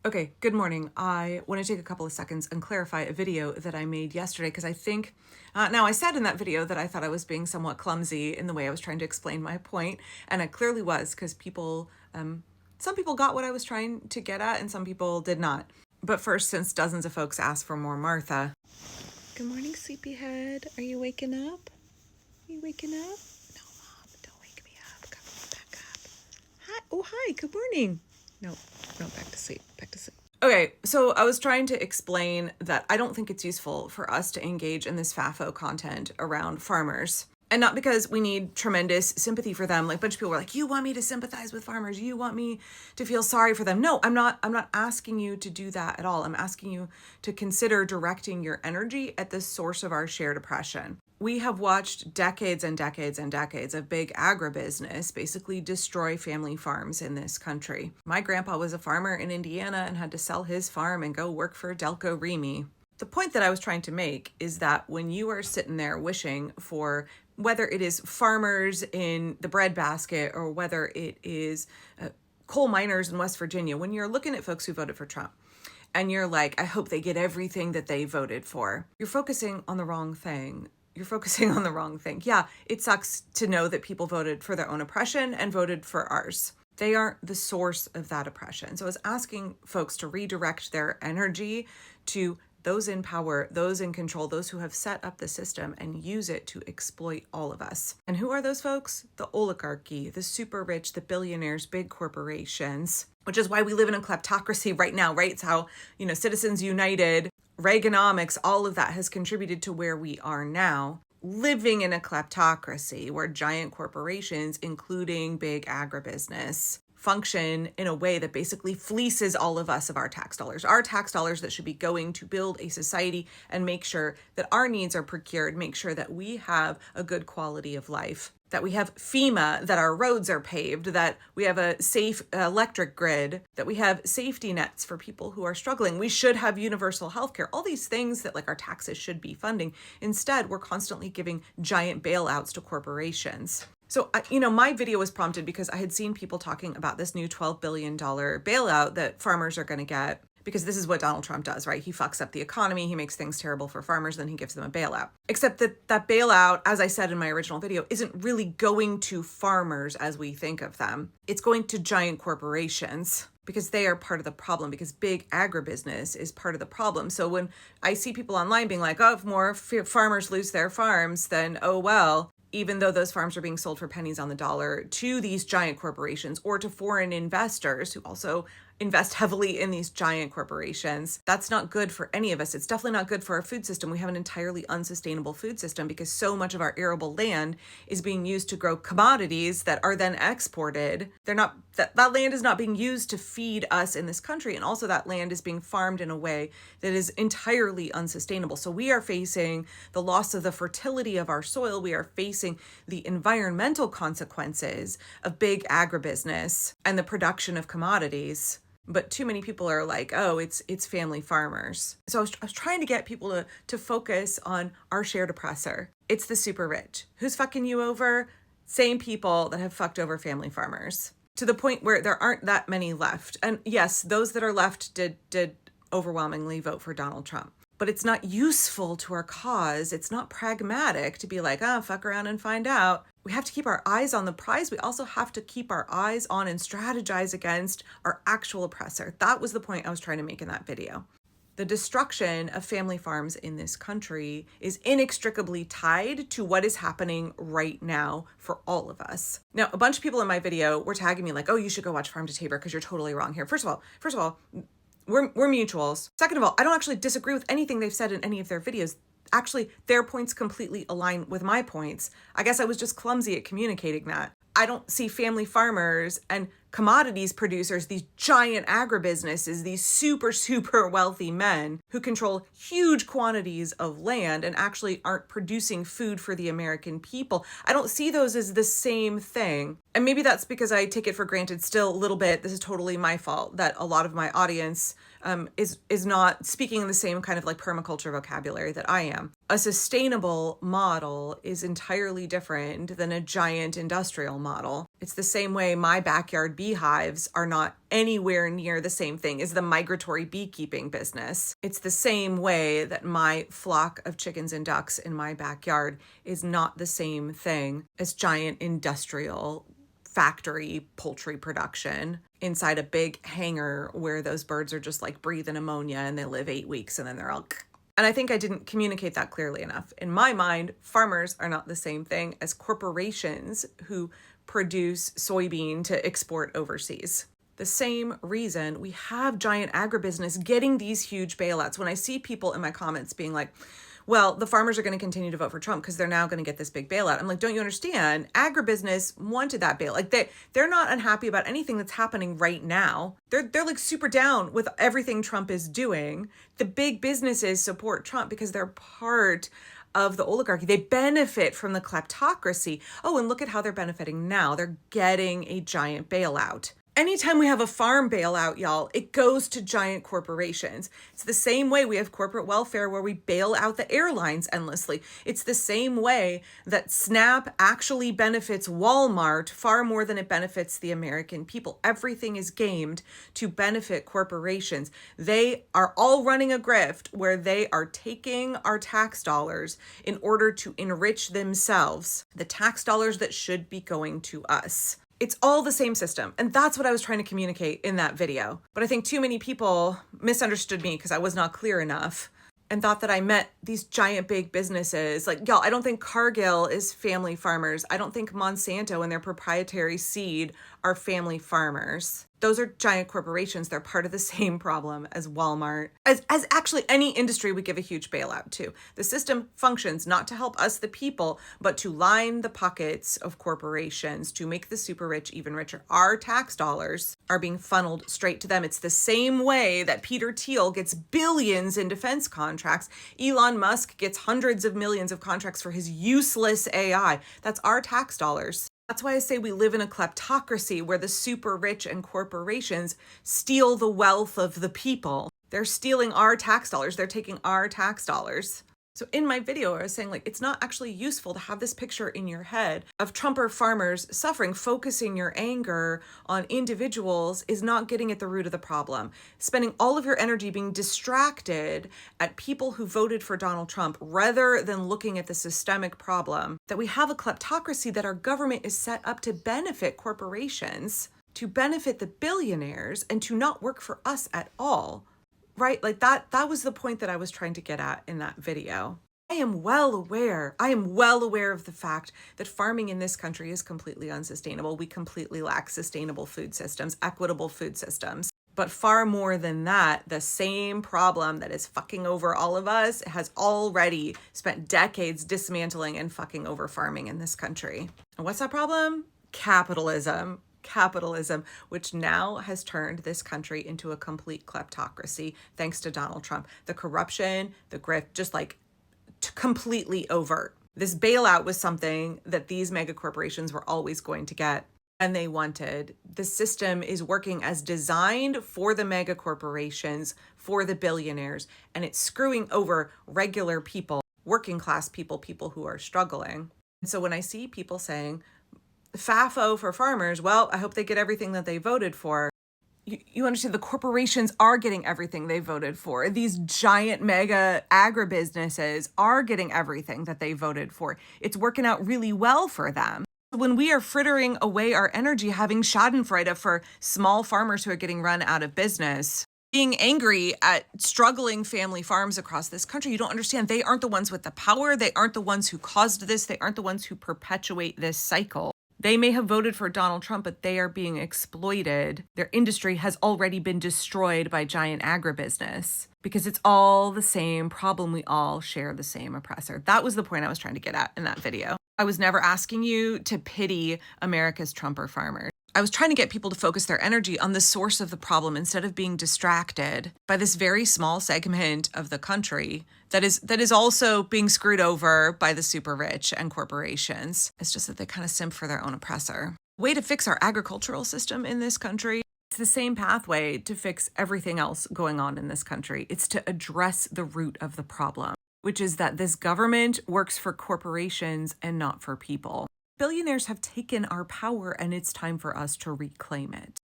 Okay, good morning. I want to take a couple of seconds and clarify a video that I made yesterday because I think, now I said in that video that I thought I was being somewhat clumsy in the way I was trying to explain my point, and I clearly was because some people got what I was trying to get at and some people did not. But first, since dozens of folks asked for more Martha. Good morning, sleepyhead. Are you waking up? Are you waking up? No, Mom, don't wake me up. Come on, back up. Hi. Oh, hi. Good morning. No, back to sleep. Okay, so I was trying to explain that I don't think it's useful for us to engage in this FAFO content around farmers. And not because we need tremendous sympathy for them. Like a bunch of people were like, you want me to sympathize with farmers? You want me to feel sorry for them? No, I'm not asking you to do that at all. I'm asking you to consider directing your energy at the source of our shared oppression. We have watched decades and decades and decades of big agribusiness basically destroy family farms in this country. My grandpa was a farmer in Indiana and had to sell his farm and go work for Delco Remy. The point that I was trying to make is that when you are sitting there wishing for, whether it is farmers in the breadbasket or whether it is coal miners in West Virginia, when you're looking at folks who voted for Trump and you're like, I hope they get everything that they voted for, you're focusing on the wrong thing. Yeah, it sucks to know that people voted for their own oppression and voted for ours. They aren't the source of that oppression. So I was asking folks to redirect their energy to those in power, those in control, those who have set up the system and use it to exploit all of us. And who are those folks? The oligarchy, the super rich, the billionaires, big corporations, which is why we live in a kleptocracy right now, right? It's how, Citizens United, Reaganomics, all of that has contributed to where we are now, living in a kleptocracy where giant corporations, including big agribusiness, function in a way that basically fleeces all of us of our tax dollars that should be going to build a society and make sure that our needs are procured, make sure that we have a good quality of life, that we have FEMA, that our roads are paved, that we have a safe electric grid, that we have safety nets for people who are struggling. We should have universal healthcare, all these things that our taxes should be funding. Instead, we're constantly giving giant bailouts to corporations. So, my video was prompted because I had seen people talking about this new $12 billion bailout that farmers are going to get, because this is what Donald Trump does, right? He fucks up the economy, he makes things terrible for farmers, then he gives them a bailout. Except that bailout, as I said in my original video, isn't really going to farmers as we think of them. It's going to giant corporations, because they are part of the problem, because big agribusiness is part of the problem. So when I see people online being like, oh, if more farmers lose their farms, then oh well, even though those farms are being sold for pennies on the dollar to these giant corporations or to foreign investors who also invest heavily in these giant corporations. That's not good for any of us. It's definitely not good for our food system. We have an entirely unsustainable food system because so much of our arable land is being used to grow commodities that are then exported. That land is not being used to feed us in this country. And also that land is being farmed in a way that is entirely unsustainable. So we are facing the loss of the fertility of our soil. We are facing the environmental consequences of big agribusiness and the production of commodities. But too many people are like, oh, it's family farmers. So I was trying to get people to focus on our shared oppressor. It's the super rich. Who's fucking you over? Same people that have fucked over family farmers, to the point where there aren't that many left. And yes, those that are left did overwhelmingly vote for Donald Trump. But it's not useful to our cause. It's not pragmatic to be like, fuck around and find out. We have to keep our eyes on the prize. We also have to keep our eyes on and strategize against our actual oppressor. That was the point I was trying to make in that video. The destruction of family farms in this country is inextricably tied to what is happening right now for all of us. Now, a bunch of people in my video were tagging me like, oh, you should go watch Farm to Tabor because you're totally wrong here. First of all, we're mutuals. Second of all, I don't actually disagree with anything they've said in any of their videos. Actually, their points completely align with my points. I guess I was just clumsy at communicating that. I don't see family farmers and commodities producers, these giant agribusinesses, these super, super wealthy men who control huge quantities of land and actually aren't producing food for the American people. I don't see those as the same thing. And maybe that's because I take it for granted still a little bit. This is totally my fault that a lot of my audience is not speaking the same kind of permaculture vocabulary that I am. A sustainable model is entirely different than a giant industrial model. It's the same way my backyard beehives are not anywhere near the same thing as the migratory beekeeping business. It's the same way that my flock of chickens and ducks in my backyard is not the same thing as giant industrial factory poultry production inside a big hangar where those birds are just like breathing ammonia and they live 8 weeks and then they're all... And I think I didn't communicate that clearly enough. In my mind, farmers are not the same thing as corporations who produce soybean to export overseas. The same reason we have giant agribusiness getting these huge bailouts. When I see people in my comments being like, well, the farmers are going to continue to vote for Trump because they're now going to get this big bailout. I'm like, don't you understand? Agribusiness wanted that bailout. Like they're not unhappy about anything that's happening right now. They're like super down with everything Trump is doing. The big businesses support Trump because they're part of the oligarchy. They benefit from the kleptocracy. Oh, and look at how they're benefiting now. They're getting a giant bailout. Anytime we have a farm bailout, y'all, it goes to giant corporations. It's the same way we have corporate welfare where we bail out the airlines endlessly. It's the same way that SNAP actually benefits Walmart far more than it benefits the American people. Everything is gamed to benefit corporations. They are all running a grift where they are taking our tax dollars in order to enrich themselves, the tax dollars that should be going to us. It's all the same system. And that's what I was trying to communicate in that video. But I think too many people misunderstood me because I was not clear enough and thought that I meant these giant big businesses. Like, y'all, I don't think Cargill is family farmers. I don't think Monsanto and their proprietary seed are family farmers. Those are giant corporations. They're part of the same problem as Walmart, as actually any industry we give a huge bailout to. The system functions not to help us, the people, but to line the pockets of corporations, to make the super rich even richer. Our tax dollars are being funneled straight to them. It's the same way that Peter Thiel gets billions in defense contracts. Elon Musk gets hundreds of millions of contracts for his useless AI. That's our tax dollars. That's why I say we live in a kleptocracy where the super rich and corporations steal the wealth of the people. They're stealing our tax dollars. They're taking our tax dollars. So in my video, I was saying, like, it's not actually useful to have this picture in your head of Trumper farmers suffering. Focusing your anger on individuals is not getting at the root of the problem. Spending all of your energy being distracted at people who voted for Donald Trump rather than looking at the systemic problem that we have a kleptocracy, that our government is set up to benefit corporations, to benefit the billionaires, and to not work for us at all. Right? Like that was the point that I was trying to get at in that video. I am well aware of the fact that farming in this country is completely unsustainable. We completely lack sustainable food systems, equitable food systems. But far more than that, the same problem that is fucking over all of us has already spent decades dismantling and fucking over farming in this country. And what's that problem? Capitalism, which now has turned this country into a complete kleptocracy thanks to Donald Trump. The corruption, the grift, just like completely overt. This bailout was something that these mega corporations were always going to get, and they wanted. The system is working as designed for the mega corporations, for the billionaires, and it's screwing over regular people, working class people, people who are struggling. And so when I see people saying, FAFO for farmers, well, I hope they get everything that they voted for. You understand, the corporations are getting everything they voted for. These giant mega agribusinesses are getting everything that they voted for. It's working out really well for them. When we are frittering away our energy having schadenfreude for small farmers who are getting run out of business, being angry at struggling family farms across this country, you don't understand. They aren't the ones with the power. They aren't the ones who caused this. They aren't the ones who perpetuate this cycle. They may have voted for Donald Trump, but they are being exploited. Their industry has already been destroyed by giant agribusiness because it's all the same problem. We all share the same oppressor. That was the point I was trying to get at in that video. I was never asking you to pity America's Trumper farmers. I was trying to get people to focus their energy on the source of the problem instead of being distracted by this very small segment of the country that is also being screwed over by the super rich and corporations. It's just that they kind of simp for their own oppressor. Way to fix our agricultural system in this country. It's the same pathway to fix everything else going on in this country. It's to address the root of the problem, which is that this government works for corporations and not for people. Billionaires have taken our power, and it's time for us to reclaim it.